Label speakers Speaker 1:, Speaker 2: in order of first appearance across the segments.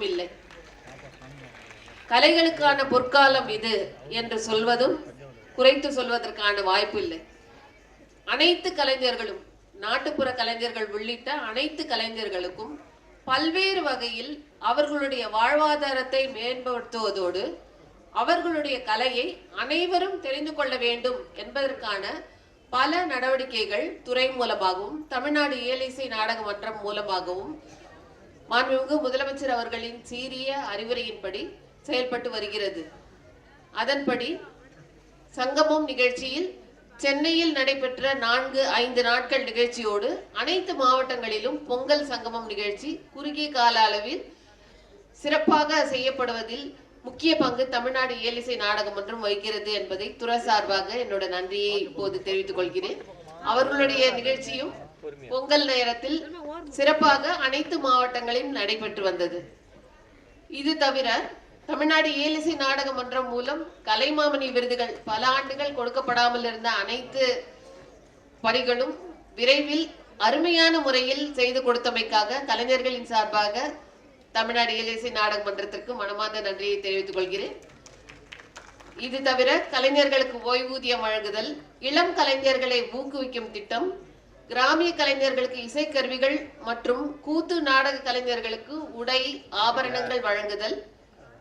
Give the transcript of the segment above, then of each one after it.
Speaker 1: காலமும் இல்லை. கலைகளுக்கான பொற்காலம் இது என்று சொல்வதும் குறைத்து சொல்வதற்கான வாய்ப்பு இல்லை. அனைத்து கலைஞர்களும், நாட்டுப்புற கலைஞர்கள் உள்ளிட்ட அனைத்து கலைஞர்களுக்கும் பல்வேறு வகையில் அவர்களுடைய வாழ்வாதாரத்தை மேம்படுத்துவதோடு அவர்களுடைய கலையை அனைவரும் தெரிந்து கொள்ள வேண்டும் என்பதற்கான பல நடவடிக்கைகள் துறை மூலமாகவும் தமிழ்நாடு இயலிசை நாடக மன்றம் மூலமாகவும் மாண்புமிகு முதலமைச்சர் அவர்களின் சீரிய அறிவுரையின்படி செயல்பட்டு வருகிறது. அதன்படி சங்கமம் நிகழ்ச்சியில் சென்னையில் நடைபெற்ற 4-5 நாட்கள் நிகழ்ச்சியோடு அனைத்து மாவட்டங்களிலும் பொங்கல் சங்கமம் நிகழ்ச்சி குறுகிய கால அளவில் சிறப்பாக செய்யப்படுவதில் முக்கிய பங்கு தமிழ்நாடு இயலிசை நாடக மன்றம் வகிக்கிறது என்பதை துறை சார்பாக என்னோட நன்றியை இப்போது தெரிவித்துக் கொள்கிறேன். அவர்களுடைய நிகழ்ச்சியும் பொங்கல் நேரத்தில் சிறப்பாக அனைத்து மாவட்டங்களிலும் நடைபெற்று வந்தது. இது தவிர தமிழ்நாடு இயலிசை நாடக மன்றம் மூலம் கலைமாமணி விருதுகள் பல ஆண்டுகள் கொடுக்கப்படாமல் இருந்த அனைத்து பணிகளும் விரைவில் அருமையான முறையில் செய்து கொடுத்தமைக்காக கலைஞர்களின் சார்பாக தமிழ்நாடு இயலிசை நாடக மன்றத்திற்கு மனமார்ந்த நன்றியை தெரிவித்துக் கொள்கிறேன். இது தவிர கலைஞர்களுக்கு ஓய்வூதியம் வழங்குதல், இளம் கலைஞர்களை ஊக்குவிக்கும் திட்டம், கிராமிய கலைஞர்களுக்கு இசைக்கருவிகள் மற்றும் கூத்து நாடக கலைஞர்களுக்கு உடை ஆபரணங்கள் வழங்குதல்,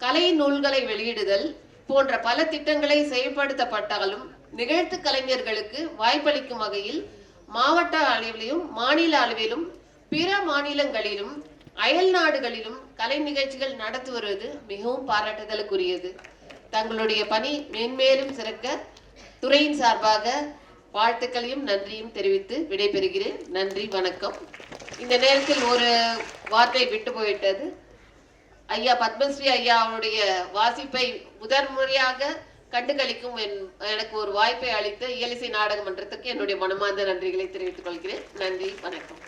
Speaker 1: கலை நூல்களை வெளியிடுதல் போன்ற பல திட்டங்களை செயல்படுத்தப்பட்டாலும் நிகழ்த்து கலைஞர்களுக்கு வாய்ப்பளிக்கும் வகையில் மாவட்ட அளவிலும் மாநில அளவிலும் பிற மாநிலங்களிலும் அயல் நாடுகளிலும் கலை நிகழ்ச்சிகள் நடத்தி வருவது மிகவும் பாராட்டுதலுக்குரியது. தங்களுடைய பணி மேன்மேலும் சிறக்க துறையின் சார்பாக வாழ்த்துக்களையும் நன்றியும் தெரிவித்து விடைபெறுகிறேன். நன்றி, வணக்கம். இந்த நேரத்தில் ஒரு வார்த்தை விட்டு போயிட்டது. ஐயா பத்மஸ்ரீ ஐயா அவருடைய வாசிப்பை முதன்முறையாக கண்டுகளிக்கும் எனக்கு ஒரு வாய்ப்பை அளித்த இயலிசை நாடக மன்றத்துக்கு என்னுடைய மனமார்ந்த நன்றிகளை தெரிவித்துக் கொள்கிறேன். நன்றி, வணக்கம்.